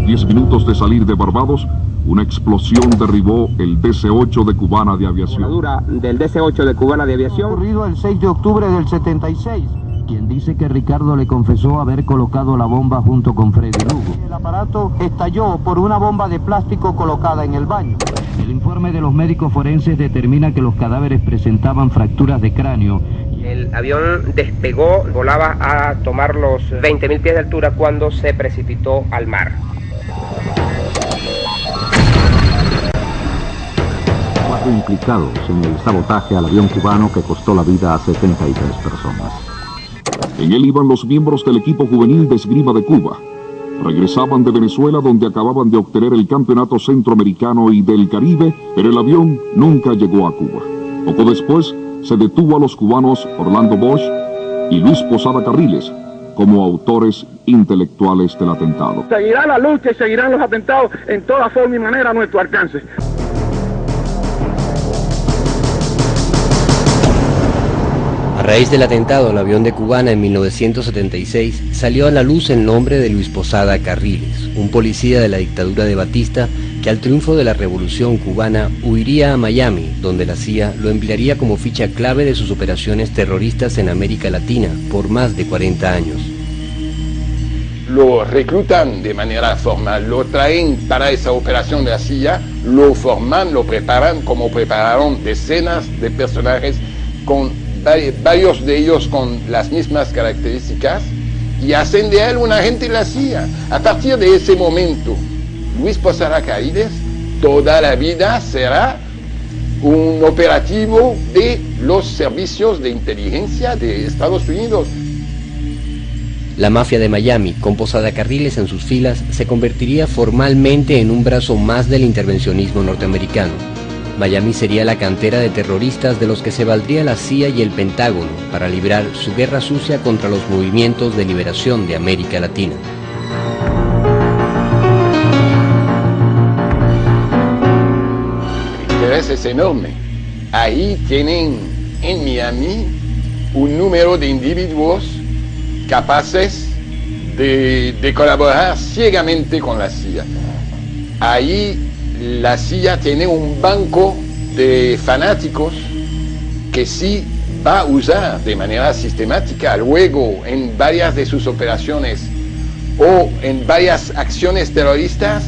10 minutos de salir de Barbados, una explosión derribó el DC-8 de Cubana de Aviación. La voladura del DC-8 de Cubana de Aviación. Ocurrido el 6 de octubre del 76. Quien dice que Ricardo le confesó haber colocado la bomba junto con Freddy Lugo. El aparato estalló por una bomba de plástico colocada en el baño. El informe de los médicos forenses determina que los cadáveres presentaban fracturas de cráneo. El avión despegó, volaba a tomar los 20.000 pies de altura cuando se precipitó al mar. Cuatro implicados en el sabotaje al avión cubano que costó la vida a 73 personas. En él iban los miembros del equipo juvenil de esgrima de Cuba. Regresaban de Venezuela, donde acababan de obtener el campeonato centroamericano y del Caribe, pero el avión nunca llegó a Cuba. Poco después, se detuvo a los cubanos Orlando Bosch y Luis Posada Carriles como autores intelectuales del atentado. Seguirá la lucha y seguirán los atentados en toda forma y manera a nuestro alcance. A raíz del atentado al avión de Cubana en 1976, salió a la luz el nombre de Luis Posada Carriles, un policía de la dictadura de Batista que al triunfo de la revolución cubana huiría a Miami, donde la CIA lo emplearía como ficha clave de sus operaciones terroristas en América Latina por más de 40 años. Lo reclutan de manera formal, lo traen para esa operación de la CIA, lo forman, lo preparan, como prepararon decenas de personajes con varios de ellos con las mismas características y hacen de él un agente de la CIA. A partir de ese momento, Luis Posada Carriles toda la vida será un operativo de los servicios de inteligencia de Estados Unidos. La mafia de Miami, con Posada Carriles en sus filas, se convertiría formalmente en un brazo más del intervencionismo norteamericano. Miami sería la cantera de terroristas de los que se valdría la CIA y el Pentágono para librar su guerra sucia contra los movimientos de liberación de América Latina. El interés es enorme. Ahí tienen en Miami un número de individuos capaces de colaborar ciegamente con la CIA. Ahí la CIA tiene un banco de fanáticos que sí va a usar de manera sistemática luego en varias de sus operaciones o en varias acciones terroristas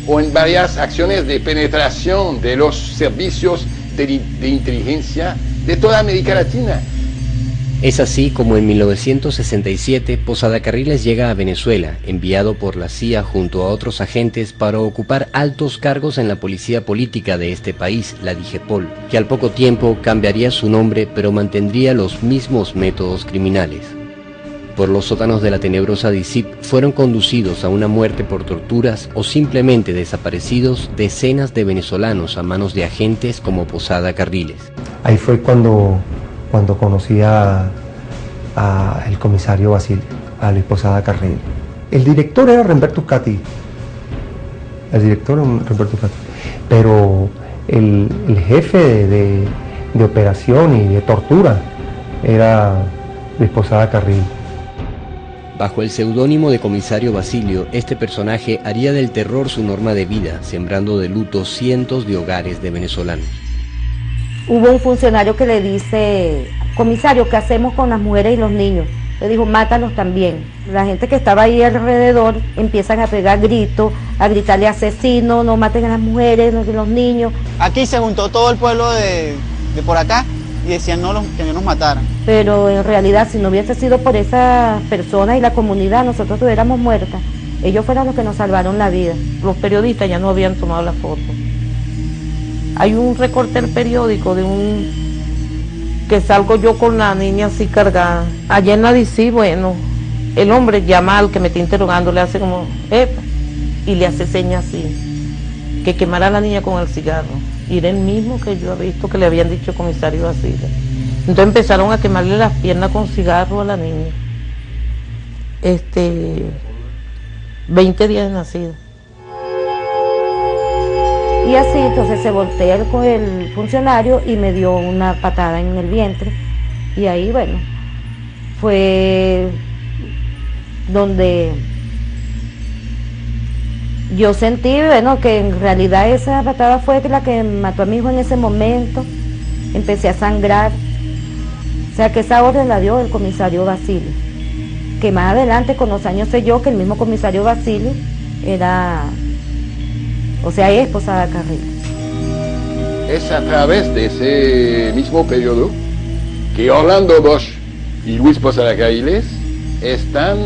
o en varias acciones de penetración de los servicios de inteligencia de toda América Latina. Es así como en 1967 Posada Carriles llega a Venezuela, enviado por la CIA junto a otros agentes para ocupar altos cargos en la policía política de este país, la DIGEPOL, que al poco tiempo cambiaría su nombre pero mantendría los mismos métodos criminales. Por los sótanos de la tenebrosa DICIP fueron conducidos a una muerte por torturas o simplemente desaparecidos decenas de venezolanos a manos de agentes como Posada Carriles. Ahí fue cuando conocí a el comisario Basilio, a Luis Posada Carriles. El director era Remberto Cati, pero el jefe de operación y de tortura era Luis Posada Carriles. Bajo el seudónimo de comisario Basilio, este personaje haría del terror su norma de vida, sembrando de luto cientos de hogares de venezolanos. Hubo un funcionario que le dice: comisario, ¿qué hacemos con las mujeres y los niños? Le dijo: mátalos también. La gente que estaba ahí alrededor empiezan a pegar gritos, a gritarle asesino, no maten a las mujeres, los niños. Aquí se juntó todo el pueblo de por acá y decían que no nos mataran. Pero en realidad, si no hubiese sido por esas personas y la comunidad, nosotros estuviéramos muertas. Ellos fueron los que nos salvaron la vida. Los periodistas ya no habían tomado la foto. Hay un recorte del periódico que salgo yo con la niña así cargada. Allá en la DC, bueno, el hombre llama al que me está interrogando, le hace como, epa, y le hace señas así, que quemara a la niña con el cigarro. Y era el mismo que yo había visto que le habían dicho comisario Basilio. Entonces empezaron a quemarle las piernas con cigarro a la niña. 20 días de nacida. Y así entonces se voltea el funcionario y me dio una patada en el vientre. Y ahí, bueno, fue donde Yo sentí, bueno, que en realidad esa patada fue la que mató a mi hijo en ese momento. Empecé a sangrar. O sea, que esa orden la dio el comisario Basili. Que más adelante, con los años, sé yo que el mismo comisario Basili era, o sea, es Posada Carriles. Es a través de ese mismo periodo que Orlando Bosch y Luis Posada Carriles están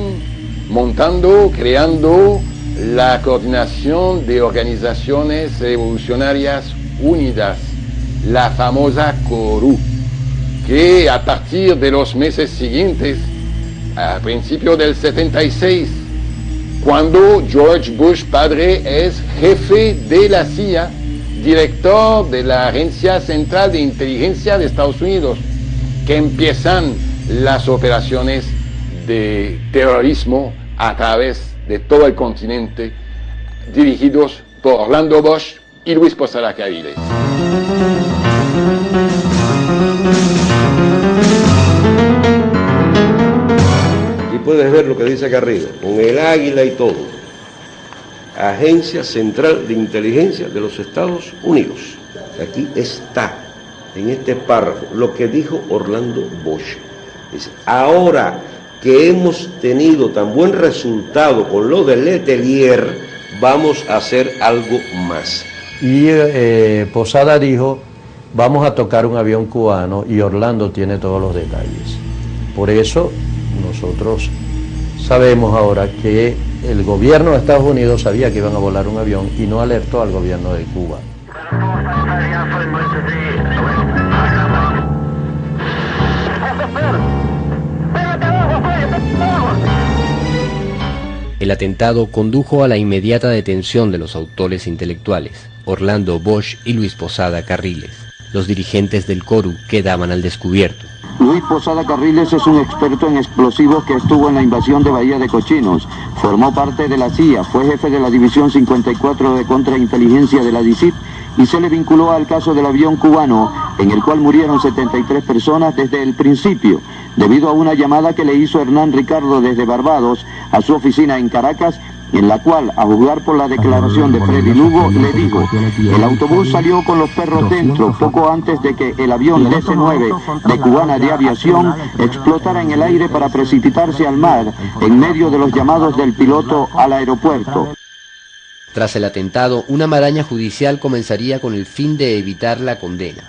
montando, creando la Coordinación de Organizaciones Revolucionarias Unidas, la famosa CORU, que a partir de los meses siguientes, a principios del 76, cuando George Bush padre es jefe de la CIA, director de la Agencia Central de Inteligencia de Estados Unidos, que empiezan las operaciones de terrorismo a través de todo el continente, dirigidos por Orlando Bosch y Luis Posada Carriles. Aquí puedes ver lo que dice acá arriba, con el águila y todo. Agencia Central de Inteligencia de los Estados Unidos. Aquí está, en este párrafo, lo que dijo Orlando Bosch. Dice, ahora que hemos tenido tan buen resultado con lo de Letelier, vamos a hacer algo más. Y Posada dijo, vamos a tocar un avión cubano, y Orlando tiene todos los detalles. Por eso nosotros sabemos ahora que el gobierno de Estados Unidos sabía que iban a volar un avión y no alertó al gobierno de Cuba. El atentado condujo a la inmediata detención de los autores intelectuales, Orlando Bosch y Luis Posada Carriles. Los dirigentes del CORU quedaban al descubierto. Luis Posada Carriles es un experto en explosivos que estuvo en la invasión de Bahía de Cochinos. Formó parte de la CIA, fue jefe de la División 54 de Contrainteligencia de la DICIT y se le vinculó al caso del avión cubano, en el cual murieron 73 personas desde el principio, debido a una llamada que le hizo Hernán Ricardo desde Barbados a su oficina en Caracas, en la cual, a juzgar por la declaración de Freddy Lugo, le dijo: el autobús salió con los perros dentro poco antes de que el avión DC-9 de Cubana de Aviación explotara en el aire para precipitarse al mar en medio de los llamados del piloto al aeropuerto. Tras el atentado, una maraña judicial comenzaría con el fin de evitar la condena.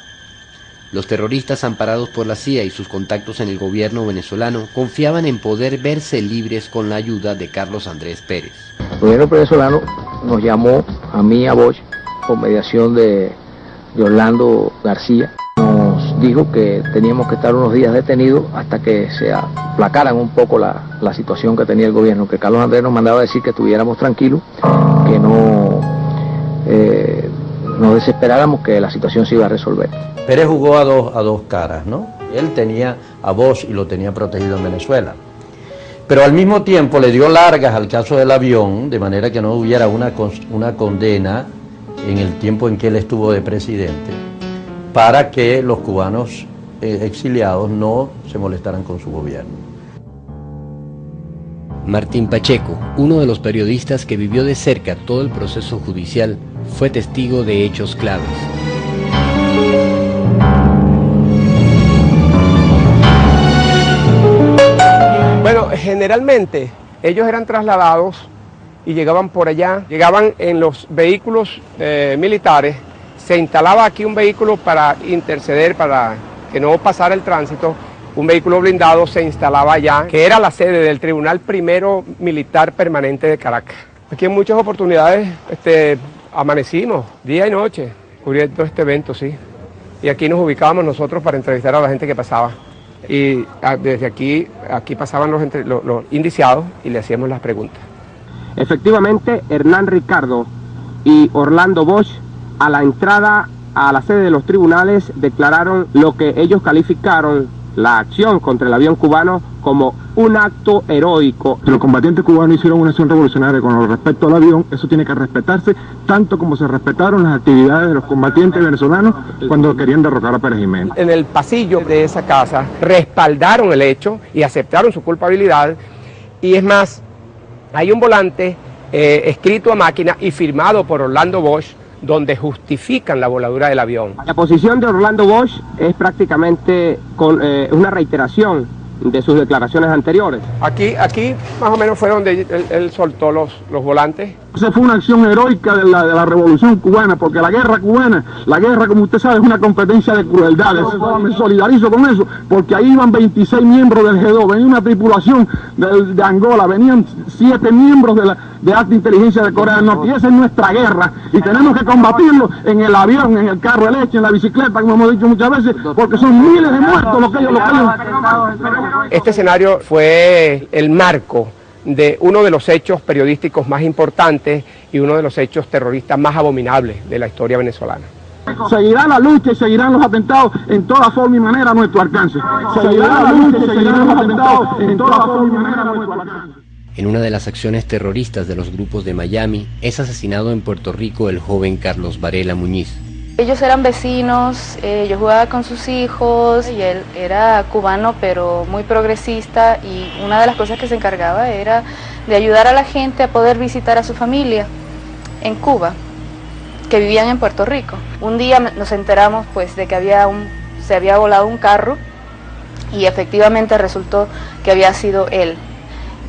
Los terroristas, amparados por la CIA y sus contactos en el gobierno venezolano, confiaban en poder verse libres con la ayuda de Carlos Andrés Pérez. El gobierno venezolano nos llamó a mí y a Bosch por mediación de Orlando García. Nos dijo que teníamos que estar unos días detenidos hasta que se aplacaran un poco la situación que tenía el gobierno, que Carlos Andrés nos mandaba a decir que estuviéramos tranquilos, que no desesperáramos, que la situación se iba a resolver. Pérez jugó a dos caras, ¿no? Él tenía a Bosch y lo tenía protegido en Venezuela. Pero al mismo tiempo le dio largas al caso del avión, de manera que no hubiera una condena en el tiempo en que él estuvo de presidente, para que los cubanos exiliados no se molestaran con su gobierno. Martín Pacheco, uno de los periodistas que vivió de cerca todo el proceso judicial, fue testigo de hechos claves. Bueno, generalmente ellos eran trasladados y llegaban por allá, llegaban en los vehículos militares, se instalaba aquí un vehículo para interceder, para que no pasara el tránsito, un vehículo blindado se instalaba allá, que era la sede del Tribunal Primero Militar Permanente de Caracas. Aquí en muchas oportunidades amanecimos día y noche cubriendo este evento, sí. Y aquí nos ubicábamos nosotros para entrevistar a la gente que pasaba. Y desde aquí pasaban los indiciados y le hacíamos las preguntas. Efectivamente, Hernán Ricardo y Orlando Bosch, a la entrada a la sede de los tribunales, declararon lo que ellos calificaron la acción contra el avión cubano como un acto heroico. Los combatientes cubanos hicieron una acción revolucionaria con respecto al avión, eso tiene que respetarse, tanto como se respetaron las actividades de los combatientes venezolanos cuando querían derrocar a Pérez Jiménez. En el pasillo de esa casa respaldaron el hecho y aceptaron su culpabilidad, y es más, hay un volante escrito a máquina y firmado por Orlando Bosch, donde justifican la voladura del avión. La posición de Orlando Bosch es prácticamente una reiteración de sus declaraciones anteriores. Aquí más o menos fue donde él soltó los volantes. Esa fue una acción heroica de la revolución cubana, porque la guerra cubana, como usted sabe, es una competencia de crueldades. Me solidarizo con eso, porque ahí iban 26 miembros del G2, venía una tripulación de Angola, venían 7 miembros de alta inteligencia de Corea del Norte, y esa es nuestra guerra, y tenemos que combatirlo en el avión, en el carro de leche, en la bicicleta, como hemos dicho muchas veces, porque son miles de muertos lo que ellos. Este escenario fue el marco de uno de los hechos periodísticos más importantes y uno de los hechos terroristas más abominables de la historia venezolana. Seguirá la lucha y seguirán los atentados en toda forma y manera a nuestro alcance. Seguirá la lucha y seguirán los atentados en toda forma y manera a nuestro alcance. En una de las acciones terroristas de los grupos de Miami, es asesinado en Puerto Rico el joven Carlos Varela Muñiz. Ellos eran vecinos, yo jugaba con sus hijos y él era cubano pero muy progresista, y una de las cosas que se encargaba era de ayudar a la gente a poder visitar a su familia en Cuba, que vivían en Puerto Rico. Un día nos enteramos pues de que se había volado un carro y efectivamente resultó que había sido él.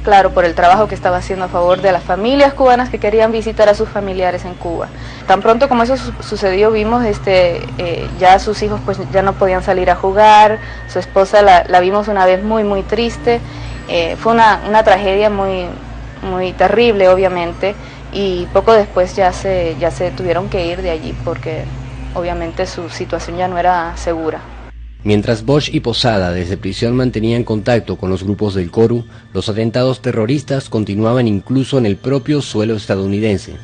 Claro, por el trabajo que estaba haciendo a favor de las familias cubanas que querían visitar a sus familiares en Cuba. Tan pronto como eso sucedió, vimos ya sus hijos pues ya no podían salir a jugar, su esposa la vimos una vez muy triste. Fue una tragedia muy terrible, obviamente, y poco después ya se tuvieron que ir de allí porque obviamente su situación ya no era segura. Mientras Bosch y Posada desde prisión mantenían contacto con los grupos del CORU, los atentados terroristas continuaban incluso en el propio suelo estadounidense.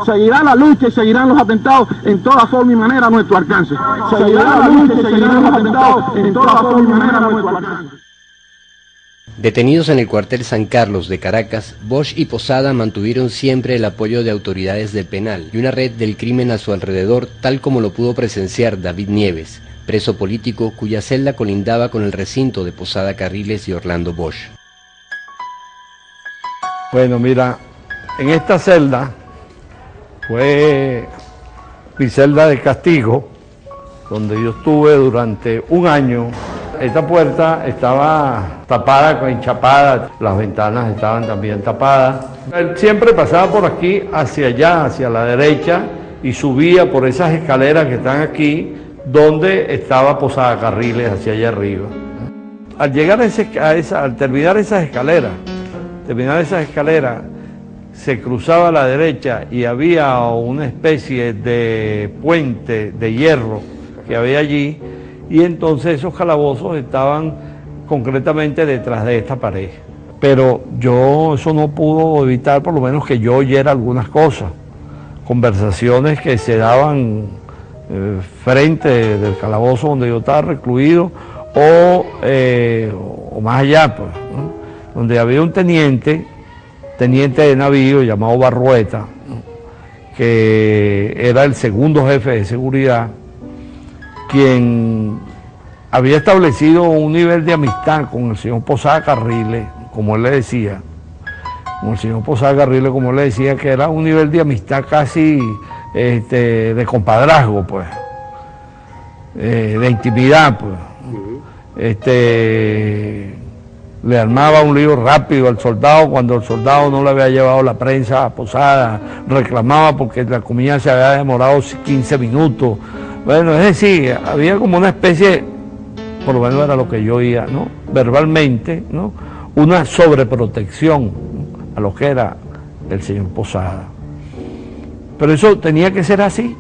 Seguirá la lucha y seguirán los atentados en toda forma y manera a nuestro alcance. Seguirá la lucha y seguirán los atentados en toda forma y manera a nuestro alcance. Detenidos en el cuartel San Carlos de Caracas, Bosch y Posada mantuvieron siempre el apoyo de autoridades del penal y una red del crimen a su alrededor, tal como lo pudo presenciar David Nieves, preso político cuya celda colindaba con el recinto de Posada Carriles y Orlando Bosch. Bueno, mira, en esta celda fue mi celda de castigo, donde yo estuve durante un año. Esta puerta estaba tapada, enchapada, las ventanas estaban también tapadas. Él siempre pasaba por aquí, hacia allá, hacia la derecha, y subía por esas escaleras que están aquí, donde estaba Posada Carriles, hacia allá arriba. Al llegar al terminar esas escaleras, se cruzaba a la derecha y había una especie de puente de hierro que había allí, y entonces esos calabozos estaban concretamente detrás de esta pared. Pero eso no pudo evitar, por lo menos, que yo oyera algunas cosas, conversaciones que se daban frente del calabozo donde yo estaba recluido, o más allá, pues, ¿no? Donde había un teniente de navío llamado Barrueta, ¿no? Que era el segundo jefe de seguridad, quien había establecido un nivel de amistad con el señor Posada Carriles, como él le decía, que era un nivel de amistad casi de compadrazgo, pues, de intimidad, pues. Le armaba un lío rápido al soldado cuando el soldado no le había llevado la prensa a Posada, reclamaba porque la comida se había demorado 15 minutos. Bueno, es decir, había como una especie, por lo menos era lo que yo oía, ¿no? Verbalmente, ¿no? Una sobreprotección, ¿no? A lo que era el señor Posada. Pero eso tenía que ser así.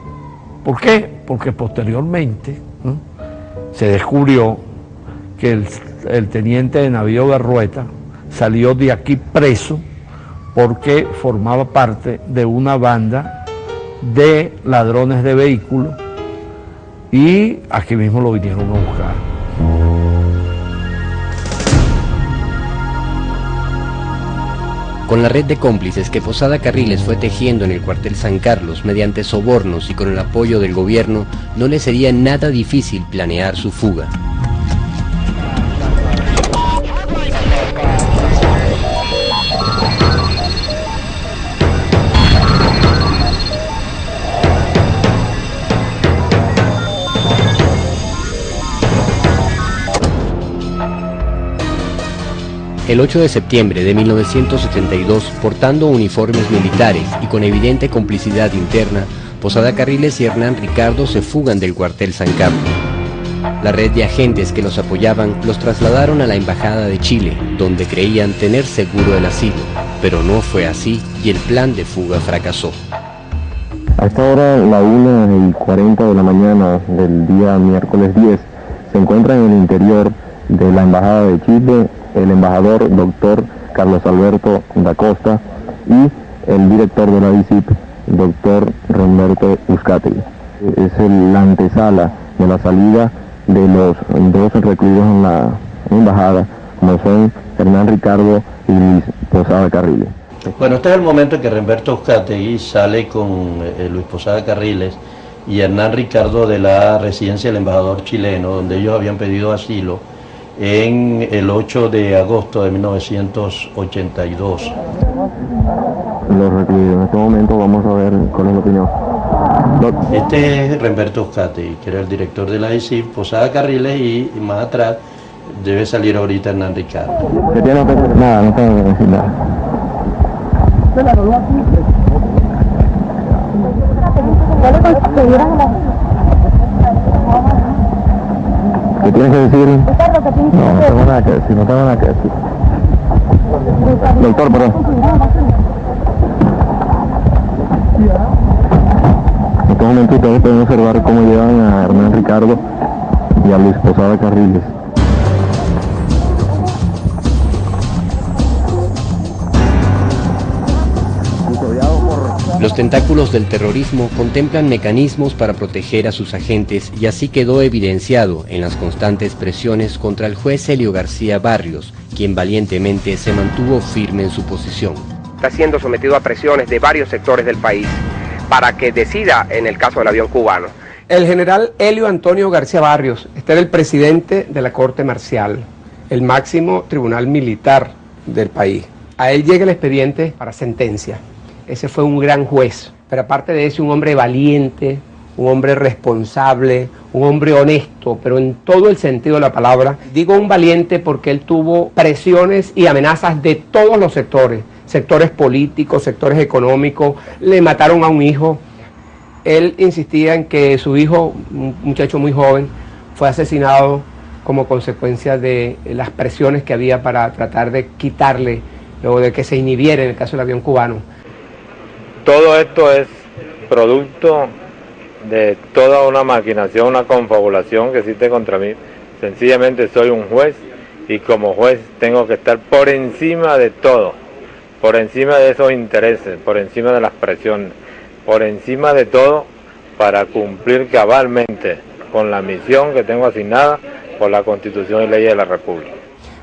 ¿Por qué? Porque posteriormente, ¿no?, se descubrió que el teniente de navío Barrueta salió de aquí preso porque formaba parte de una banda de ladrones de vehículos, y aquí mismo lo vinieron a buscar. Con la red de cómplices que Posada Carriles fue tejiendo en el cuartel San Carlos mediante sobornos y con el apoyo del gobierno, no le sería nada difícil planear su fuga. El 8 de septiembre de 1972, portando uniformes militares y con evidente complicidad interna, Posada Carriles y Hernán Ricardo se fugan del cuartel San Carlos. La red de agentes que los apoyaban los trasladaron a la Embajada de Chile, donde creían tener seguro el asilo, pero no fue así y el plan de fuga fracasó. A esta hora, la 1:40 de la mañana del día miércoles 10, se encuentra en el interior de la Embajada de Chile el embajador doctor Carlos Alberto da Costa y el director de la DICIT, doctor Roberto Uzcategui. Es la antesala de la salida de los dos recluidos en la embajada, como son Hernán Ricardo y Luis Posada Carriles. Bueno, este es el momento en que Roberto Uzcategui sale con Luis Posada Carriles y Hernán Ricardo de la residencia del embajador chileno, donde ellos habían pedido asilo en el 8 de agosto de 1982. Los recluidos, en este momento vamos a ver cuál es la opinión. Este es Roberto Uzcategui, que era el director de la ICIP, Posada Carriles, y más atrás debe salir ahorita Hernán Ricardo. ¿Qué tiene que decir? Nada, no tengo que decir nada. ¿Qué tienes que decir? No, no tengo nada que decir, no tengo nada que decir. Doctor, perdón. En este momento ustedes pueden observar cómo llevan a Hernán Ricardo y a Luis Posada Carriles. Los tentáculos del terrorismo contemplan mecanismos para proteger a sus agentes y así quedó evidenciado en las constantes presiones contra el juez Helio García Barrios, quien valientemente se mantuvo firme en su posición. Está siendo sometido a presiones de varios sectores del país para que decida en el caso del avión cubano. El general Helio Antonio García Barrios, este era el presidente de la Corte Marcial, el máximo tribunal militar del país. A él llega el expediente para sentencia. Ese fue un gran juez, pero aparte de eso, un hombre valiente, un hombre responsable, un hombre honesto, pero en todo el sentido de la palabra. Digo un valiente porque él tuvo presiones y amenazas de todos los sectores, sectores políticos, sectores económicos. Le mataron a un hijo. Él insistía en que su hijo, un muchacho muy joven, fue asesinado como consecuencia de las presiones que había para tratar de quitarle, luego de que se inhibiera en el caso del avión cubano. Todo esto es producto de toda una maquinación, una confabulación que existe contra mí. Sencillamente soy un juez y como juez tengo que estar por encima de todo, por encima de esos intereses, por encima de las presiones, por encima de todo para cumplir cabalmente con la misión que tengo asignada por la Constitución y leyes de la República.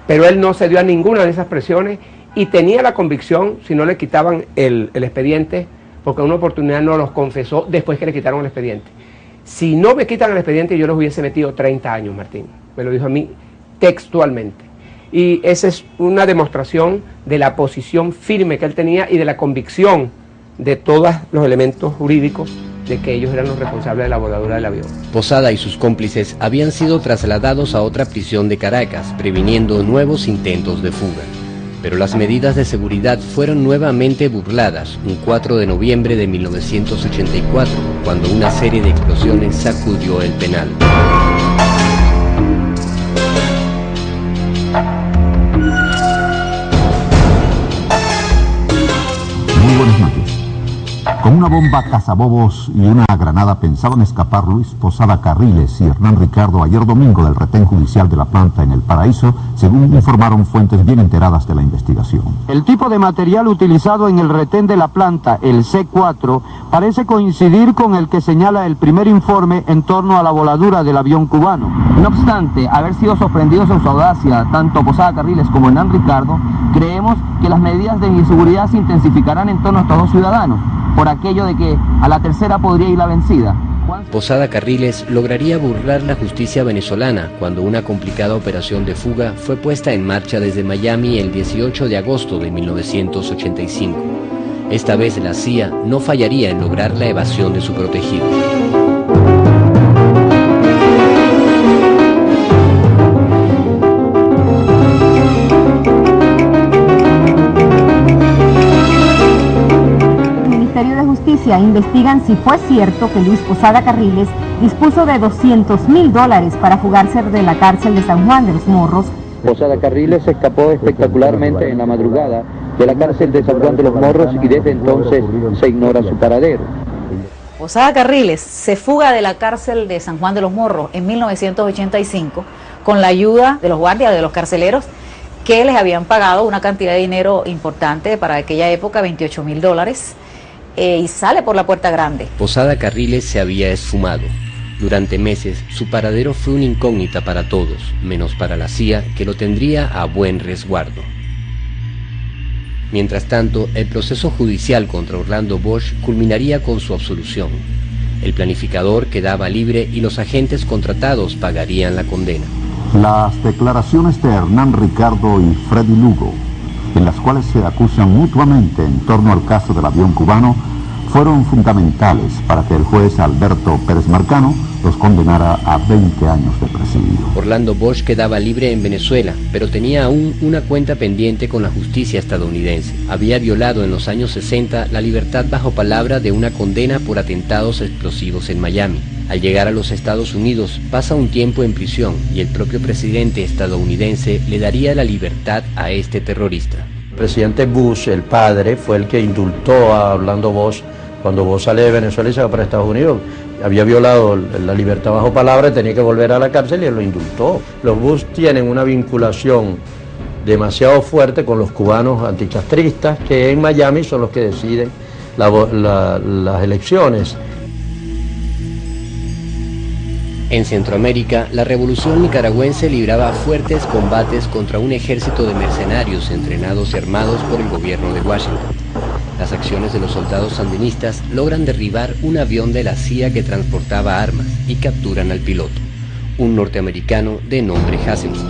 Pero él no cedió a ninguna de esas presiones y tenía la convicción, si no le quitaban el expediente, porque en una oportunidad no los confesó después que le quitaron el expediente. Si no me quitan el expediente, yo los hubiese metido 30 años, Martín. Me lo dijo a mí textualmente. Y esa es una demostración de la posición firme que él tenía y de la convicción de todos los elementos jurídicos de que ellos eran los responsables de la voladura del avión. Posada y sus cómplices habían sido trasladados a otra prisión de Caracas, previniendo nuevos intentos de fuga. Pero las medidas de seguridad fueron nuevamente burladas un 4 de noviembre de 1984, cuando una serie de explosiones sacudió el penal. Muy buenas noches. Con una bomba cazabobos y una granada pensaban escapar Luis Posada Carriles y Hernán Ricardo ayer domingo del retén judicial de La Planta en El Paraíso, según informaron fuentes bien enteradas de la investigación. El tipo de material utilizado en el retén de La Planta, el C4, parece coincidir con el que señala el primer informe en torno a la voladura del avión cubano. No obstante haber sido sorprendidos en su audacia, tanto Posada Carriles como Hernán Ricardo, creemos que las medidas de seguridad se intensificarán en torno a estos dos ciudadanos, por aquello de que a la tercera podría ir la vencida. Posada Carriles lograría burlar la justicia venezolana cuando una complicada operación de fuga fue puesta en marcha desde Miami el 18 de agosto de 1985. Esta vez la CIA no fallaría en lograr la evasión de su protegido. Ministerio de Justicia investigan si fue cierto que Luis Posada Carriles dispuso de $200.000 para fugarse de la cárcel de San Juan de los Morros. Posada Carriles se escapó espectacularmente en la madrugada de la cárcel de San Juan de los Morros y desde entonces se ignora su paradero. Posada Carriles se fuga de la cárcel de San Juan de los Morros en 1985 con la ayuda de los guardias, de los carceleros, que les habían pagado una cantidad de dinero importante para aquella época, $28.000, y sale por la puerta grande. Posada Carriles se había esfumado. Durante meses su paradero fue una incógnita para todos, menos para la CIA, que lo tendría a buen resguardo. Mientras tanto, el proceso judicial contra Orlando Bosch culminaría con su absolución. El planificador quedaba libre y los agentes contratados pagarían la condena. Las declaraciones de Hernán Ricardo y Freddy Lugo, en las cuales se acusan mutuamente en torno al caso del avión cubano, fueron fundamentales para que el juez Alberto Pérez Marcano los condenara a 20 años de presidio. Orlando Bosch quedaba libre en Venezuela, pero tenía aún una cuenta pendiente con la justicia estadounidense. Había violado en los años 60 la libertad bajo palabra de una condena por atentados explosivos en Miami. Al llegar a los Estados Unidos, pasa un tiempo en prisión y el propio presidente estadounidense le daría la libertad a este terrorista. El presidente Bush, el padre, fue el que indultó a Orlando Bosch cuando Bosch sale de Venezuela y se va para Estados Unidos. Había violado la libertad bajo palabra y tenía que volver a la cárcel y él lo indultó. Los Bush tienen una vinculación demasiado fuerte con los cubanos anticastristas, que en Miami son los que deciden las elecciones. En Centroamérica, la revolución nicaragüense libraba fuertes combates contra un ejército de mercenarios entrenados y armados por el gobierno de Washington. Las acciones de los soldados sandinistas logran derribar un avión de la CIA que transportaba armas y capturan al piloto, un norteamericano de nombre Hasselhoff.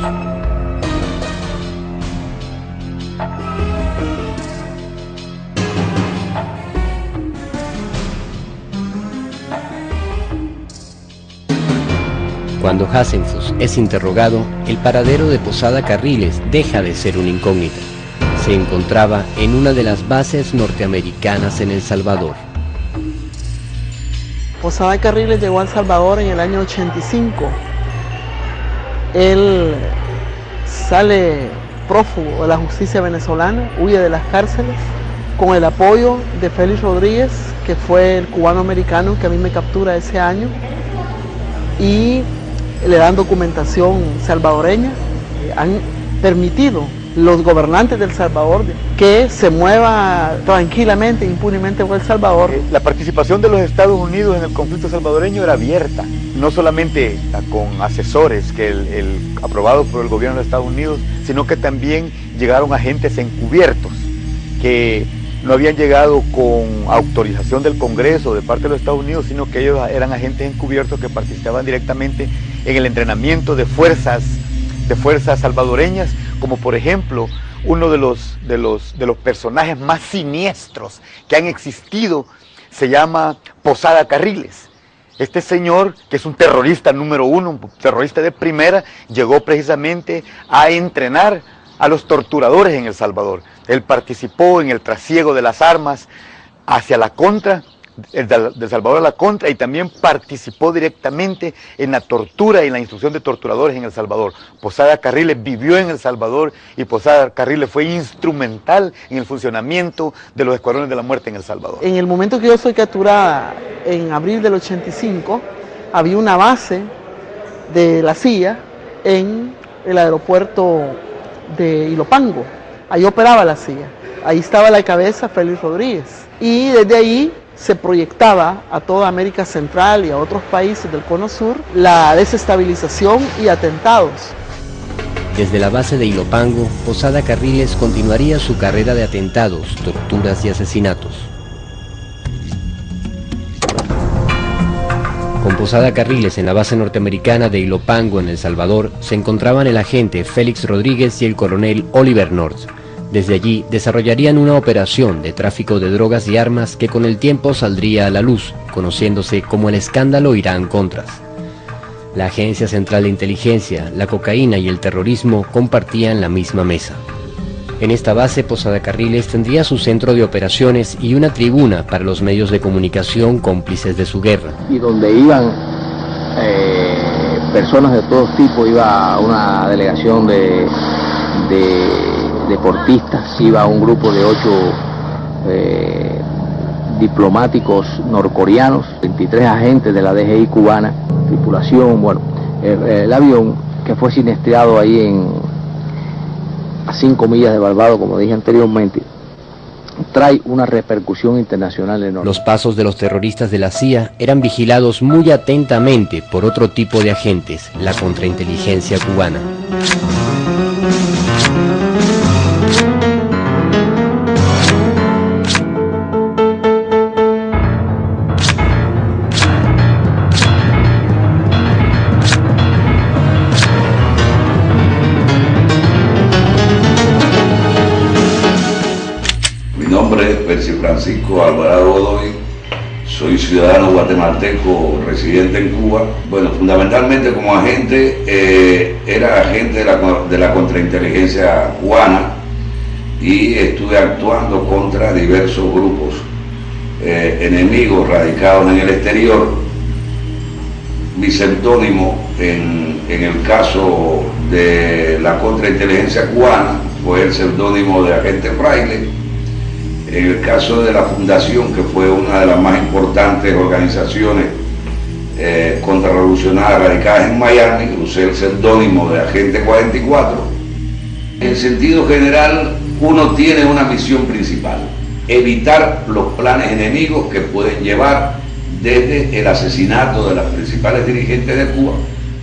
Cuando Hasselhoff es interrogado, el paradero de Posada Carriles deja de ser una incógnita. Se encontraba en una de las bases norteamericanas en El Salvador. Posada Carriles llegó a El Salvador en el año 85. Él sale prófugo de la justicia venezolana, huye de las cárceles, con el apoyo de Félix Rodríguez, que fue el cubano-americano que a mí me captura ese año, y le dan documentación salvadoreña. Han permitido los gobernantes del Salvador que se mueva tranquilamente, impunemente por El Salvador. La participación de los Estados Unidos en el conflicto salvadoreño era abierta, no solamente con asesores aprobados por el gobierno de Estados Unidos, sino que también llegaron agentes encubiertos que no habían llegado con autorización del Congreso de parte de los Estados Unidos, sino que ellos eran agentes encubiertos que participaban directamente en el entrenamiento de fuerzas salvadoreñas, como por ejemplo uno de los personajes más siniestros que han existido se llama Posada Carriles. Este señor, que es un terrorista número uno, un terrorista de primera, llegó precisamente a entrenar a los torturadores en El Salvador. Él participó en el trasiego de las armas hacia la contra, de Salvador a la contra, y también participó directamente en la tortura y en la instrucción de torturadores en El Salvador. Posada Carriles vivió en El Salvador y Posada Carriles fue instrumental en el funcionamiento de los escuadrones de la muerte en El Salvador. En el momento que yo soy capturada, en abril del 85, había una base de la CIA en el aeropuerto de Ilopango. Ahí operaba la CIA. Ahí estaba la cabeza Félix Rodríguez. Y desde ahí se proyectaba a toda América Central y a otros países del Cono Sur la desestabilización y atentados. Desde la base de Ilopango, Posada Carriles continuaría su carrera de atentados, torturas y asesinatos. Con Posada Carriles en la base norteamericana de Ilopango en El Salvador, se encontraban el agente Félix Rodríguez y el coronel Oliver North. Desde allí desarrollarían una operación de tráfico de drogas y armas que con el tiempo saldría a la luz, conociéndose como el escándalo Irán-Contras. La Agencia Central de Inteligencia, la cocaína y el terrorismo compartían la misma mesa. En esta base, Posada Carriles tendría su centro de operaciones y una tribuna para los medios de comunicación cómplices de su guerra. Y donde iban personas de todos tipos, iba una delegación de deportistas, iba un grupo de 8 diplomáticos norcoreanos, 23 agentes de la DGI cubana, tripulación, bueno, el avión que fue siniestrado ahí a 5 millas de Barbados, como dije anteriormente, trae una repercusión internacional enorme. Los pasos de los terroristas de la CIA eran vigilados muy atentamente por otro tipo de agentes, la contrainteligencia cubana. Francisco Alvarado Godoy, soy ciudadano guatemalteco residente en Cuba. Bueno, fundamentalmente como agente, era agente de la contrainteligencia cubana y estuve actuando contra diversos grupos enemigos radicados en el exterior. Mi seudónimo en el caso de la contrainteligencia cubana fue el seudónimo de agente Fraile. En el caso de la Fundación, que fue una de las más importantes organizaciones contrarrevolucionarias radicadas en Miami, usé el seudónimo de Agente 44. En sentido general, uno tiene una misión principal: evitar los planes enemigos que pueden llevar desde el asesinato de las principales dirigentes de Cuba,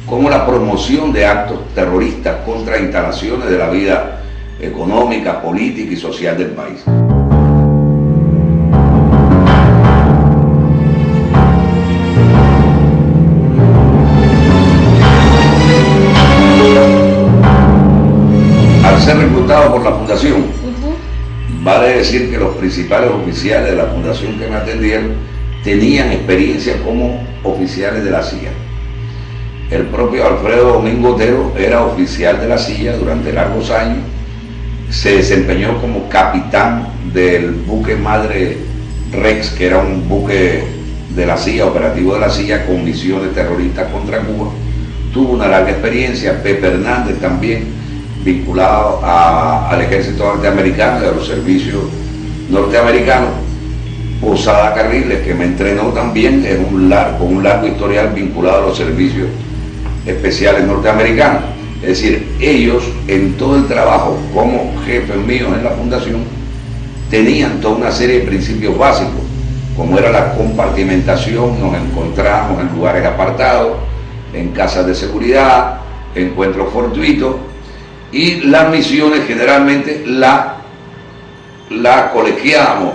como la promoción de actos terroristas contra instalaciones de la vida económica, política y social del país. Ser reclutado por la Fundación, vale decir que los principales oficiales de la Fundación que me atendieron tenían experiencia como oficiales de la CIA. El propio Alfredo Domingo Otero era oficial de la CIA durante largos años, se desempeñó como capitán del buque Madre Rex, que era un buque de la CIA, operativo de la CIA, con misiones terroristas contra Cuba. Tuvo una larga experiencia. Pepe Hernández también, vinculado al ejército norteamericano y a los servicios norteamericanos. Posada Carriles, que me entrenó también, es un largo historial vinculado a los servicios especiales norteamericanos. Es decir, ellos en todo el trabajo como jefes míos en la Fundación tenían toda una serie de principios básicos, como era la compartimentación. Nos encontramos en lugares apartados, en casas de seguridad, encuentros fortuitos, y las misiones generalmente la colegiábamos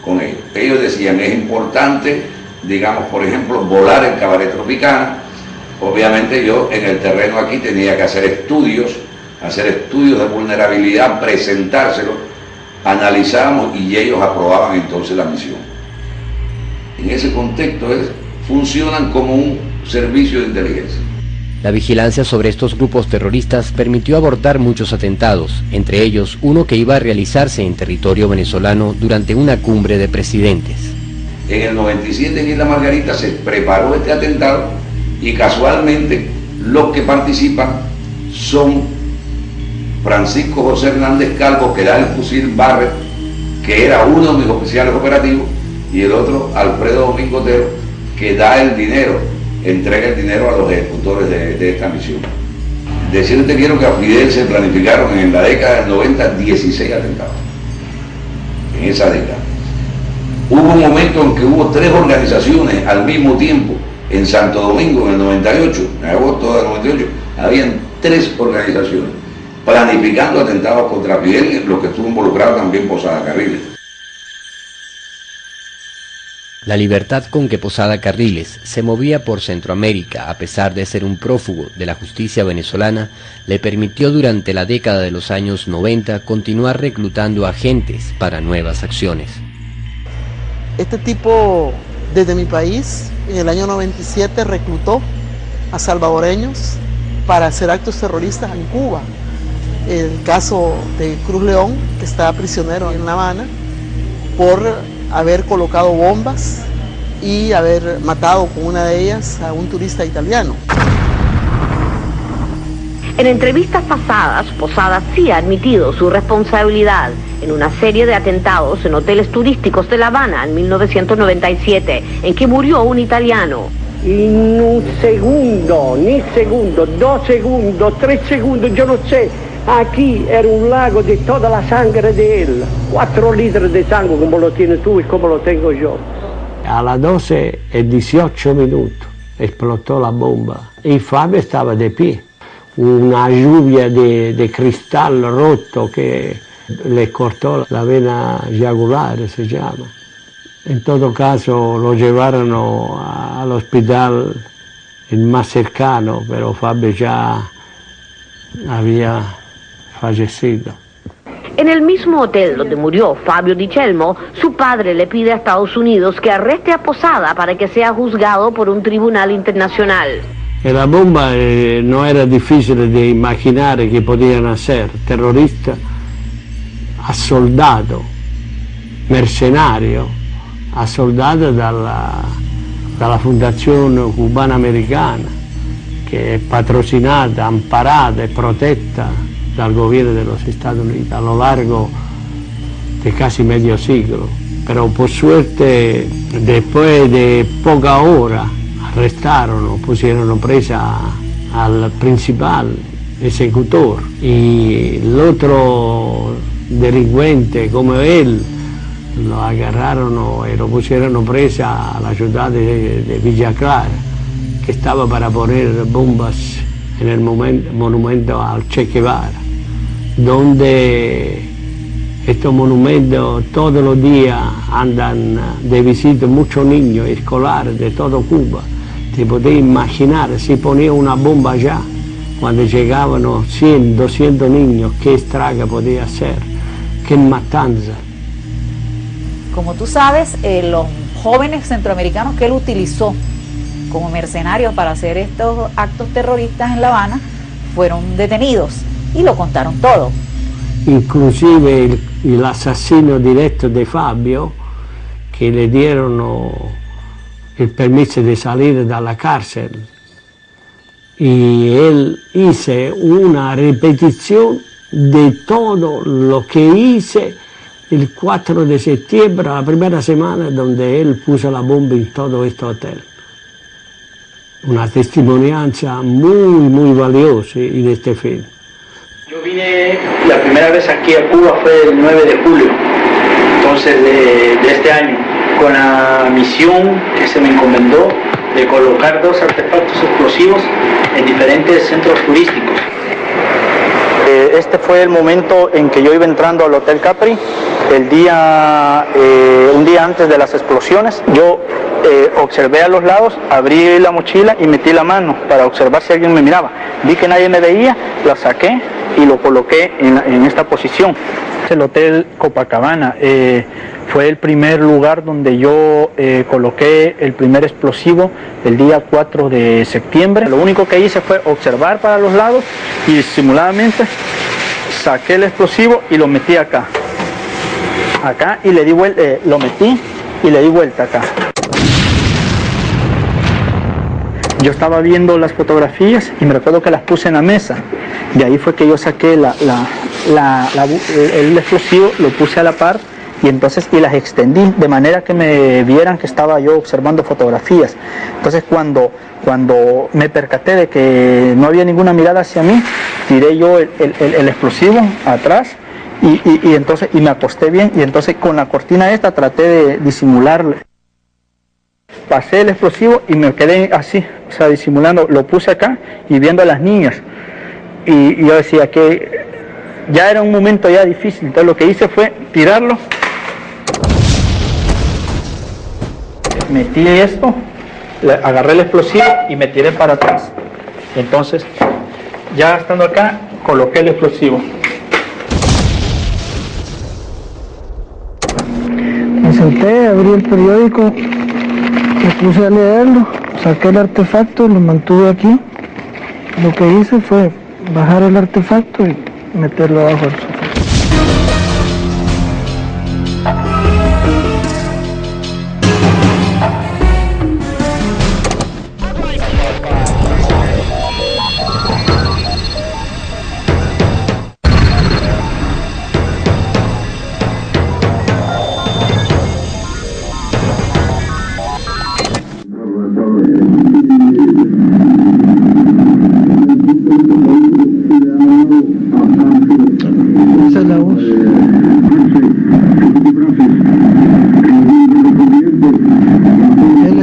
con ellos. Ellos decían: es importante, digamos, por ejemplo, volar el Cabaret Tropicana. Obviamente yo en el terreno aquí tenía que hacer estudios de vulnerabilidad, presentárselos, analizábamos y ellos aprobaban entonces la misión. En ese contexto funcionan como un servicio de inteligencia. La vigilancia sobre estos grupos terroristas permitió abortar muchos atentados, entre ellos uno que iba a realizarse en territorio venezolano durante una cumbre de presidentes. En el 97 en Isla Margarita se preparó este atentado y casualmente los que participan son Francisco José Hernández Calvo, que da el fusil Barrett, que era uno de mis oficiales operativos, y el otro Alfredo Domingo Otero, que da el dinero, entrega el dinero a los ejecutores de esta misión. Decirte quiero que a Fidel se planificaron en la década del 90 16 atentados. En esa década. Hubo un momento en que hubo 3 organizaciones al mismo tiempo en Santo Domingo en el 98, en agosto del 98, habían 3 organizaciones planificando atentados contra Fidel, en los que estuvo involucrado también Posada Carriles. La libertad con que Posada Carriles se movía por Centroamérica, a pesar de ser un prófugo de la justicia venezolana, le permitió durante la década de los años 90 continuar reclutando agentes para nuevas acciones. Este tipo, desde mi país, en el año 97 reclutó a salvadoreños para hacer actos terroristas en Cuba. el caso de Cruz León, que está prisionero en La Habana, por haber colocado bombas y haber matado con una de ellas a un turista italiano. En entrevistas pasadas, Posada sí ha admitido su responsabilidad en una serie de atentados en hoteles turísticos de La Habana en 1997, en que murió un italiano. En un segundo, ni segundo, 2 segundos, 3 segundos, yo no sé. Aquí era un lago de toda la sangre de él. 4 litros de sangre como lo tienes tú y como lo tengo yo. A las 12:18 explotó la bomba y Fabio estaba de pie. Una lluvia de cristal roto que le cortó la vena yugular, se llama. En todo caso lo llevaron al hospital el más cercano, pero Fabio ya había fallecido. En el mismo hotel donde murió Fabio Di Celmo, su padre le pide a Estados Unidos que arreste a Posada para que sea juzgado por un tribunal internacional. La bomba no era difícil de imaginar que podían hacer terroristas a soldado, mercenario, a soldado dalla Fondazione Cubana Americana, che è patrocinata, amparata e protetta dal gobierno de los Estados Unidos a lo largo de casi medio siglo. Pero por suerte, después de poca hora, arrestaron, pusieron presa al principal ejecutor y el otro delincuente como él lo agarraron y lo pusieron presa a la ciudad de Villa Clara, que estaba para poner bombas en el monumento al Che Guevara, donde estos monumentos todos los días andan de visita muchos niños escolares de todo Cuba. Te podés imaginar, si ponía una bomba allá, cuando llegaban 100, 200 niños, qué estrago podía hacer, qué matanza. Como tú sabes, los jóvenes centroamericanos que él utilizó como mercenarios para hacer estos actos terroristas en La Habana fueron detenidos y lo contaron todo. Inclusive el asesino directo de Fabio, que le dieron el permiso de salir de la cárcel, y él hizo una repetición de todo lo que hice el 4 de septiembre, la primera semana donde él puso la bomba en todo este hotel. Una testimonianza muy valiosa de este film. Yo vine la primera vez aquí a Cuba fue el 9 de julio, entonces de este año, con la misión que se me encomendó de colocar 2 artefactos explosivos en diferentes centros turísticos. Este fue el momento en que yo iba entrando al Hotel Capri, un día antes de las explosiones. Yo observé a los lados, abrí la mochila y metí la mano para observar si alguien me miraba. Vi que nadie me veía, la saqué y lo coloqué en esta posición. El Hotel Copacabana fue el primer lugar donde yo coloqué el primer explosivo el día 4 de septiembre. Lo único que hice fue observar para los lados y disimuladamente saqué el explosivo y lo metí acá. Acá y le di vuelta, lo metí y le di vuelta acá. Yo estaba viendo las fotografías y me recuerdo que las puse en la mesa. De ahí fue que yo saqué el explosivo, lo puse a la par y las extendí de manera que me vieran que estaba yo observando fotografías. Entonces cuando me percaté de que no había ninguna mirada hacia mí, tiré yo el explosivo atrás y me acosté bien y entonces con la cortina esta traté de disimularle. Pasé el explosivo y me quedé así, o sea, disimulando, lo puse acá y viendo a las niñas. Y yo decía que ya era un momento ya difícil, entonces lo que hice fue tirarlo. Metí esto, agarré el explosivo y me tiré para atrás. Entonces, ya estando acá, coloqué el explosivo. Me senté, abrí el periódico, me puse a leerlo, saqué el artefacto, lo mantuve aquí. Lo que hice fue bajar el artefacto y meterlo abajo del sofá. Esa es la voz. Él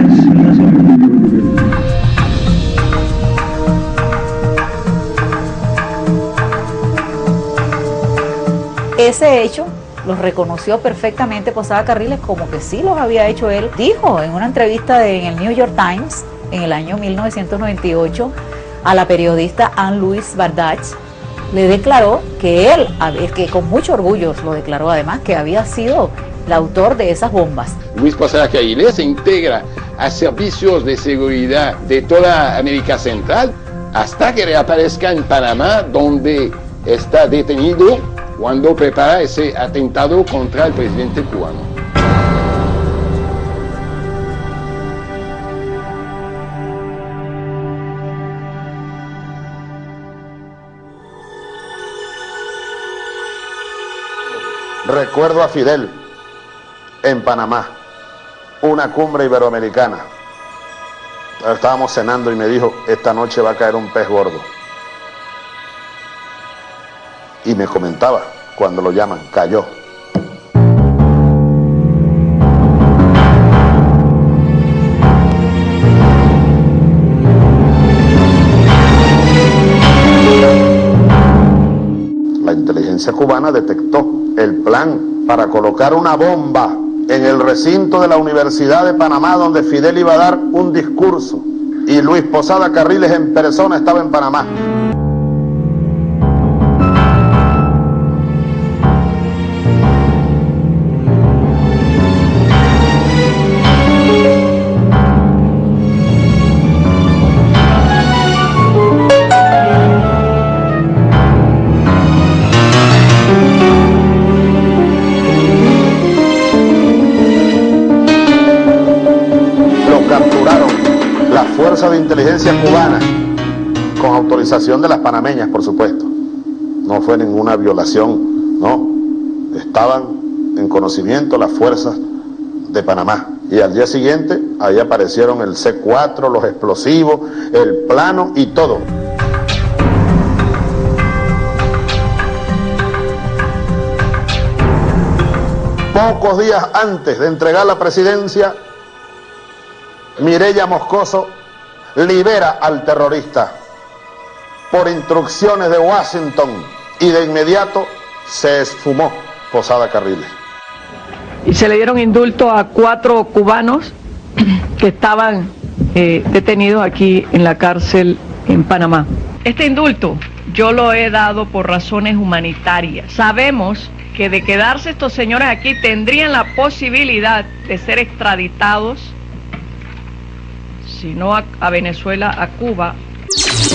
es ese hecho los reconoció perfectamente Posada Carriles como que sí los había hecho él. Dijo en una entrevista en el New York Times en el año 1998 a la periodista Anne-Louise Bardach, le declaró que él, que con mucho orgullo lo declaró además, que había sido el autor de esas bombas. Luis Posada Carriles se integra a servicios de seguridad de toda América Central hasta que reaparezca en Panamá, donde está detenido cuando prepara ese atentado contra el presidente cubano. Recuerdo a Fidel en Panamá, una cumbre iberoamericana. Estábamos cenando y me dijo, esta noche va a caer un pez gordo. Y me comentaba, cuando lo llaman, cayó. La inteligencia cubana detectó el plan para colocar una bomba en el recinto de la Universidad de Panamá, donde Fidel iba a dar un discurso, y Luis Posada Carriles en persona estaba en Panamá. De inteligencia cubana, con autorización de las panameñas, por supuesto. No fue ninguna violación, no. Estaban en conocimiento las fuerzas de Panamá. Y al día siguiente, ahí aparecieron el C4, los explosivos, el plano y todo. Pocos días antes de entregar la presidencia, Mireya Moscoso libera al terrorista por instrucciones de Washington y de inmediato se esfumó Posada Carriles. Y se le dieron indulto a 4 cubanos que estaban detenidos aquí en la cárcel en Panamá. Este indulto yo lo he dado por razones humanitarias. Sabemos que de quedarse estos señores aquí tendrían la posibilidad de ser extraditados, si no a Venezuela, a Cuba.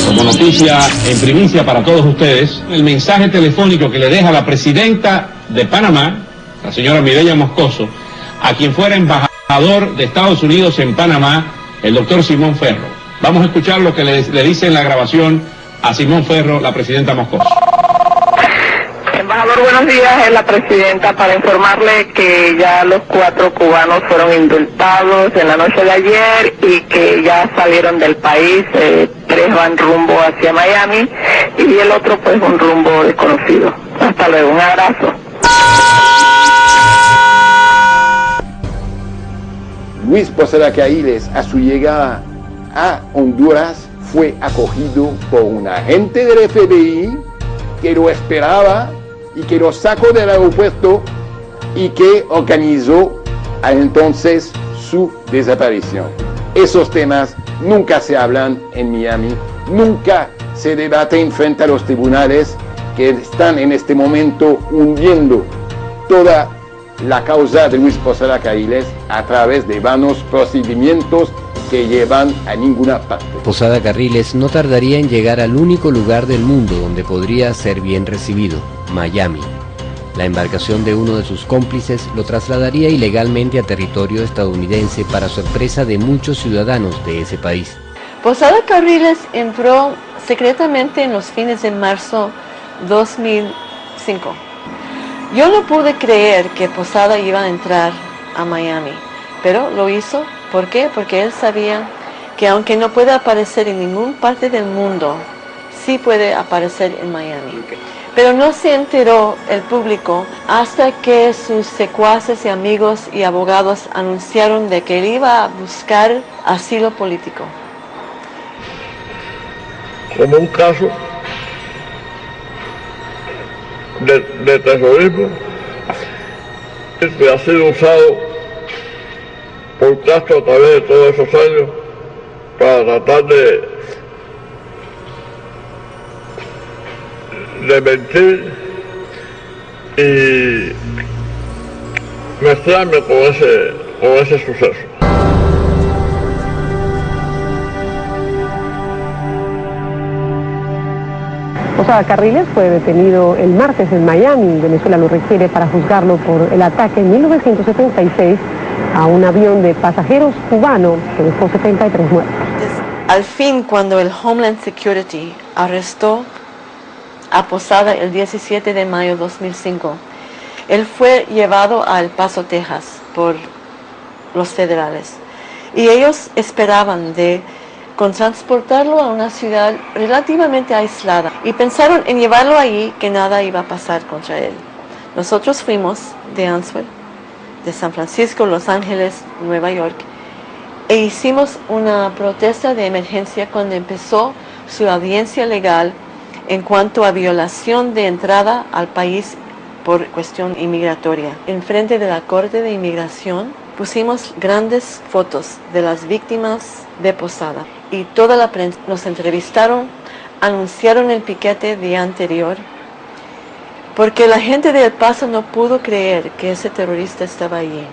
Como noticia en primicia para todos ustedes, el mensaje telefónico que le deja la presidenta de Panamá, la señora Mireya Moscoso, a quien fuera embajador de Estados Unidos en Panamá, el doctor Simón Ferro. Vamos a escuchar lo que le dice en la grabación a Simón Ferro, la presidenta Moscoso. Embajador, buenos días, es la presidenta para informarle que ya los 4 cubanos fueron indultados en la noche de ayer y que ya salieron del país. 3 van rumbo hacia Miami y el otro pues un rumbo desconocido. Hasta luego, un abrazo. Luis Posada Carriles, a su llegada a Honduras, fue acogido por un agente del FBI que lo esperaba y que lo sacó del aeropuerto y que organizó entonces su desaparición. Esos temas nunca se hablan en Miami, nunca se debaten frente a los tribunales que están en este momento hundiendo toda la causa de Luis Posada Carriles a través de vanos procedimientos que llevan a ninguna parte. Posada Carriles no tardaría en llegar al único lugar del mundo donde podría ser bien recibido, Miami. La embarcación de uno de sus cómplices lo trasladaría ilegalmente a territorio estadounidense para sorpresa de muchos ciudadanos de ese país. Posada Carriles entró secretamente en los fines de marzo 2005. Yo no pude creer que Posada iba a entrar a Miami, pero lo hizo. ¿Por qué? Porque él sabía que aunque no puede aparecer en ninguna parte del mundo, sí puede aparecer en Miami. Pero no se enteró el público hasta que sus secuaces y amigos y abogados anunciaron de que él iba a buscar asilo político. Como un caso de terrorismo que ha sido usado por Castro a través de todos esos años para tratar de mentir y mezclarme con ese suceso. Posada Carriles fue detenido el martes en Miami. Venezuela lo requiere para juzgarlo por el ataque en 1976 a un avión de pasajeros cubano que dejó 73 muertos. Al fin, cuando el Homeland Security arrestó a Posada el 17 de mayo de 2005, él fue llevado a El Paso, Texas, por los federales. Y ellos esperaban con transportarlo a una ciudad relativamente aislada. Y pensaron en llevarlo allí, que nada iba a pasar contra él. Nosotros fuimos de Answer, de San Francisco, Los Ángeles, Nueva York, e hicimos una protesta de emergencia cuando empezó su audiencia legal en cuanto a violación de entrada al país por cuestión inmigratoria. Enfrente de la Corte de Inmigración pusimos grandes fotos de las víctimas de Posada y toda la prensa nos entrevistaron, anunciaron el piquete el día anterior, porque la gente de El Paso no pudo creer que ese terrorista estaba allí.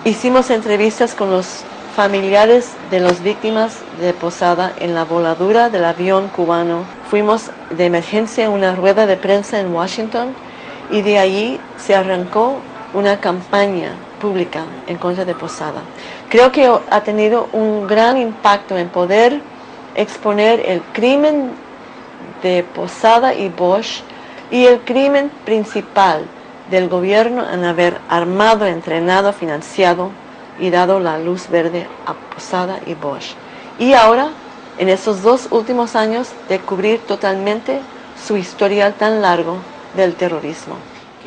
Hicimos entrevistas con los familiares de las víctimas de Posada en la voladura del avión cubano. Fuimos de emergencia a una rueda de prensa en Washington y de allí se arrancó una campaña pública en contra de Posada. Creo que ha tenido un gran impacto en poder exponer el crimen de Posada y Bosch y el crimen principal del gobierno en haber armado, entrenado, financiado y dado la luz verde a Posada y Bosch. Y ahora, en estos 2 últimos años, de cubrir totalmente su historial tan largo del terrorismo.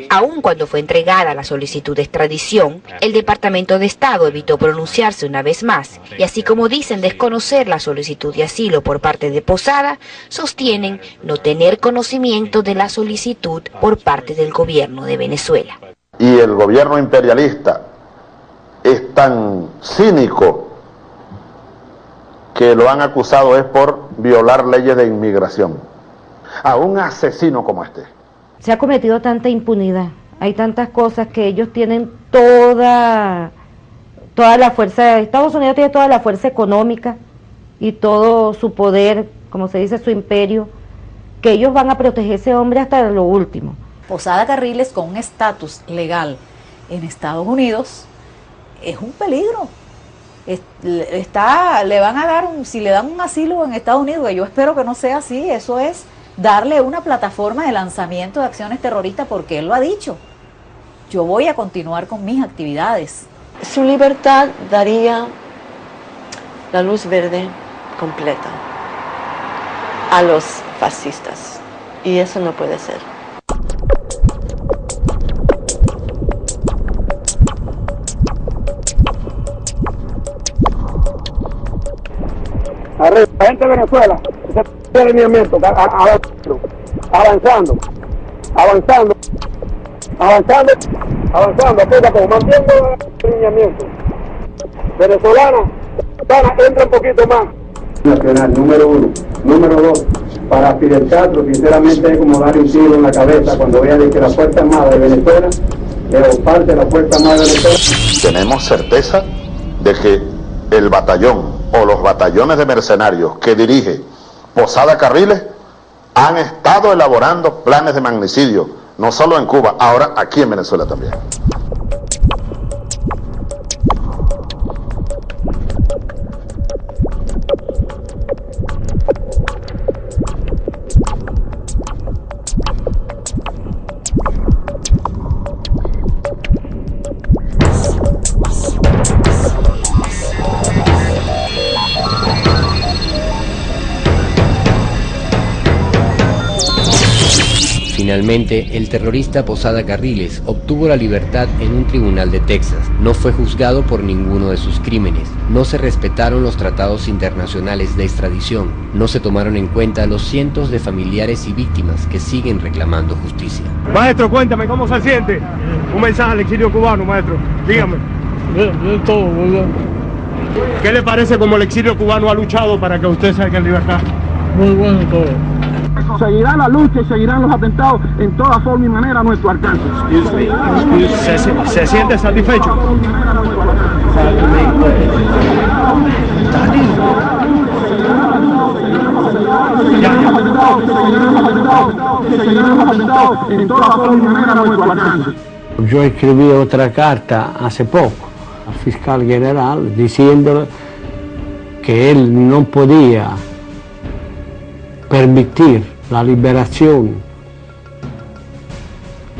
Aun cuando fue entregada la solicitud de extradición, el Departamento de Estado evitó pronunciarse una vez más, y así como dicen desconocer la solicitud de asilo por parte de Posada, sostienen no tener conocimiento de la solicitud por parte del gobierno de Venezuela. Y el gobierno imperialista es tan cínico que lo han acusado es por violar leyes de inmigración. A un asesino como este. Se ha cometido tanta impunidad, hay tantas cosas que ellos tienen toda la fuerza, Estados Unidos tiene toda la fuerza económica y todo su poder, como se dice, su imperio, que ellos van a proteger a ese hombre hasta lo último. Posada Carriles con un estatus legal en Estados Unidos es un peligro. Le van a dar, si le dan un asilo en Estados Unidos, que yo espero que no sea así, eso es darle una plataforma de lanzamiento de acciones terroristas, porque él lo ha dicho. Yo voy a continuar con mis actividades. Su libertad daría la luz verde completa a los fascistas, y eso no puede ser. Arriba, gente de Venezuela, ese alineamiento, avanzando, apunta como mantiendo el alineamiento. Venezolana, entra un poquito más. Nacional, número 1. Número 2, para Fidel Castro, sinceramente es como darle un tiro en la cabeza cuando vea de que la Fuerza Armada de Venezuela, o parte de la Fuerza Armada de Venezuela. Tenemos certeza de que el batallón o los batallones de mercenarios que dirige Posada Carriles han estado elaborando planes de magnicidio, no solo en Cuba, ahora aquí en Venezuela también. Finalmente, el terrorista Posada Carriles obtuvo la libertad en un tribunal de Texas. No fue juzgado por ninguno de sus crímenes. No se respetaron los tratados internacionales de extradición. No se tomaron en cuenta los cientos de familiares y víctimas que siguen reclamando justicia. Maestro, cuéntame, ¿cómo se siente? Un mensaje al exilio cubano, maestro. Dígame. Bien todo, muy bien. ¿Qué le parece como el exilio cubano ha luchado para que usted salga en libertad? Muy bueno todo. Seguirá la lucha y seguirán los atentados en toda forma y manera a nuestro alcance. ¿Se siente satisfecho? Yo escribí otra carta hace poco al fiscal general diciendo que él no podía permitir la liberación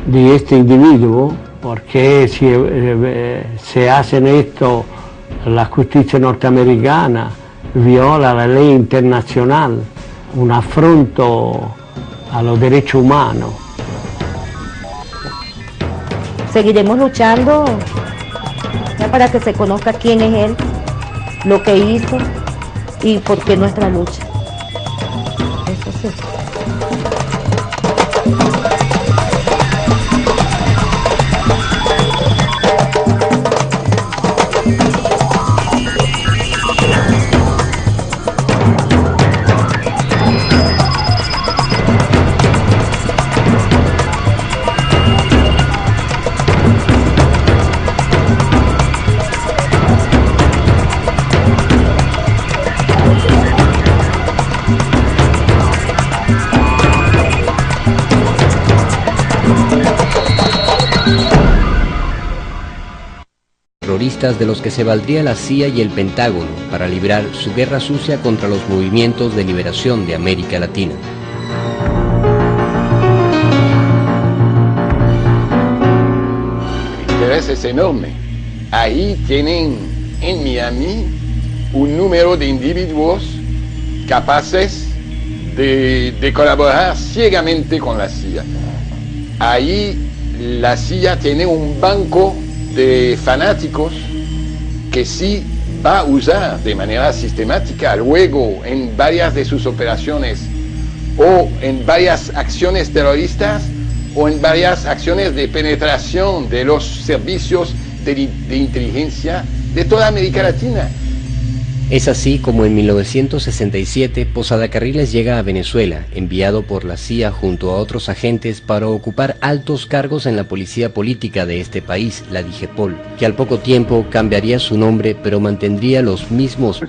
de este individuo porque si se hacen esto la justicia norteamericana viola la ley internacional, un afronto a los derechos humanos. Seguiremos luchando para que se conozca quién es él, lo que hizo y por qué nuestra lucha. Eso sí. Terroristas de los que se valdría la CIA y el Pentágono para librar su guerra sucia contra los movimientos de liberación de América Latina. El interés es enorme. Ahí tienen en Miami un número de individuos capaces de colaborar ciegamente con la CIA. Ahí la CIA tiene un banco de fanáticos que sí va a usar de manera sistemática luego en varias de sus operaciones o en varias acciones terroristas o en varias acciones de penetración de los servicios de inteligencia de toda América Latina. Es así como en 1967 Posada Carriles llega a Venezuela, enviado por la CIA junto a otros agentes para ocupar altos cargos en la policía política de este país, la DIGEPOL, que al poco tiempo cambiaría su nombre pero mantendría los mismos.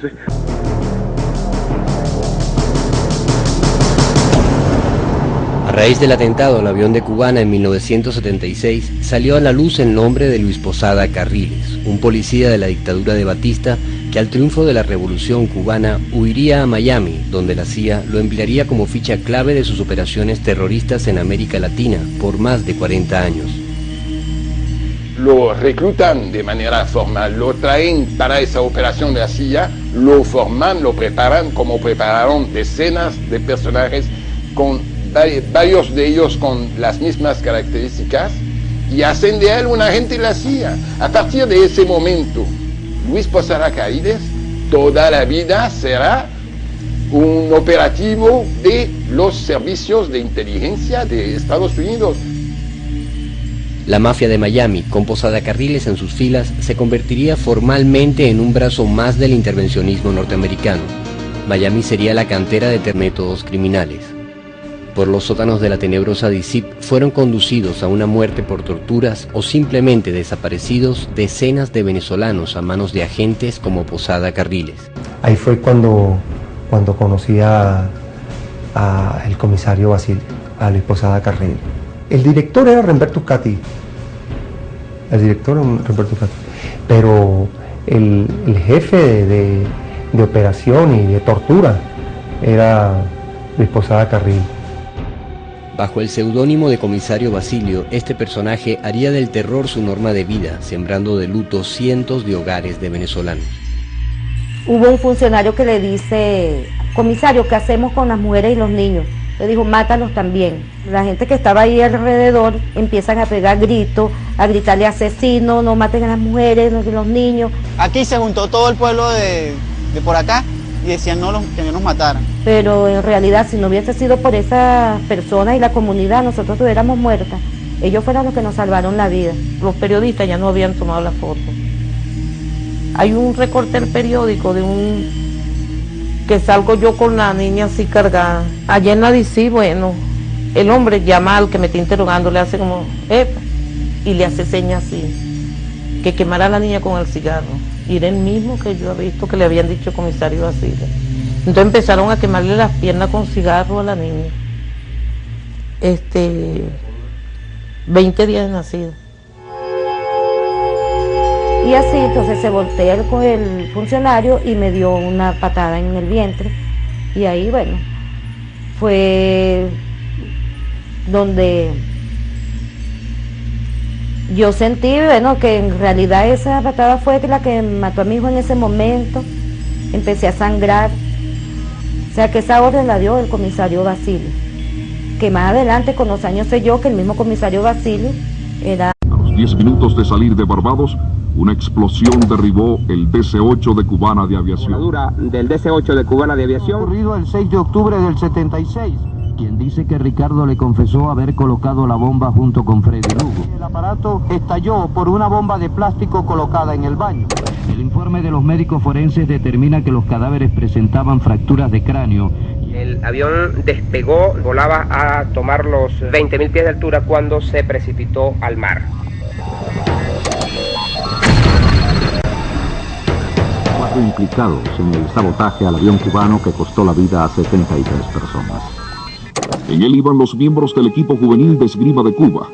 A raíz del atentado al avión de Cubana en 1976, salió a la luz el nombre de Luis Posada Carriles, un policía de la dictadura de Batista que al triunfo de la revolución cubana huiría a Miami, donde la CIA lo emplearía como ficha clave de sus operaciones terroristas en América Latina por más de 40 años. Lo reclutan de manera formal, lo traen para esa operación de la CIA, lo forman, lo preparan, como prepararon decenas de personajes, con varios de ellos con las mismas características, y hacen de él un agente de la CIA. A partir de ese momento, Luis Posada Carriles toda la vida será un operativo de los servicios de inteligencia de Estados Unidos. La mafia de Miami, con Posada Carriles en sus filas, se convertiría formalmente en un brazo más del intervencionismo norteamericano. Miami sería la cantera de métodos criminales. Por los sótanos de la tenebrosa DICIP fueron conducidos a una muerte por torturas o simplemente desaparecidos decenas de venezolanos a manos de agentes como Posada Carriles. Ahí fue cuando conocí a el comisario Basilio, a Luis Posada Carriles. El director era Remberto Cati. Pero el jefe de operación y de tortura era Luis Posada Carriles. Bajo el seudónimo de comisario Basilio, este personaje haría del terror su norma de vida, sembrando de luto cientos de hogares de venezolanos. Hubo un funcionario que le dice: comisario, ¿qué hacemos con las mujeres y los niños? Le dijo: mátalos también. La gente que estaba ahí alrededor empiezan a pegar gritos, a gritarle asesino, no maten a las mujeres, los niños. Aquí se juntó todo el pueblo de por acá y decían que no nos mataran. Pero en realidad, si no hubiese sido por esas personas y la comunidad, nosotros estuviéramos muertas. Ellos fueron los que nos salvaron la vida. Los periodistas ya no habían tomado la foto. Hay un recorte del periódico que salgo yo con la niña así cargada. Allá en la DC, bueno, el hombre llama al que me está interrogando, le hace como, y le hace señas así, que quemara a la niña con el cigarro. Y era el mismo que yo había visto que le habían dicho comisario Basilio. Entonces empezaron a quemarle las piernas con cigarro a la niña. 20 días de nacida. Y así entonces se voltea el funcionario y me dio una patada en el vientre. Y ahí, bueno, fue donde yo sentí, bueno, que en realidad esa patada fue la que mató a mi hijo en ese momento. Empecé a sangrar. O sea que esa orden la dio el comisario Basilio. Que más adelante, con los años, sé yo que el mismo comisario Basilio era... A los 10 minutos de salir de Barbados, una explosión derribó el DC-8 de Cubana de Aviación. Del DC-8 de Cubana de Aviación. Ocurrido el 6 de octubre del 76. Quien dice que Ricardo le confesó haber colocado la bomba junto con Freddy Lugo. El aparato estalló por una bomba de plástico colocada en el baño. El informe de los médicos forenses determina que los cadáveres presentaban fracturas de cráneo. El avión despegó, volaba a tomar los 20.000 pies de altura cuando se precipitó al mar. Cuatro implicados en el sabotaje al avión cubano que costó la vida a 73 personas. En él iban los miembros del equipo juvenil de esgrima de Cuba.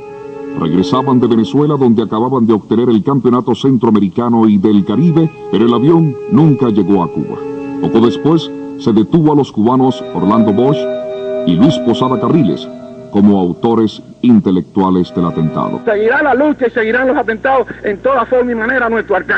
Regresaban de Venezuela, donde acababan de obtener el campeonato centroamericano y del Caribe, pero el avión nunca llegó a Cuba. Poco después, se detuvo a los cubanos Orlando Bosch y Luis Posada Carriles como autores intelectuales del atentado. Seguirá la lucha y seguirán los atentados en toda forma y manera a nuestro alcance.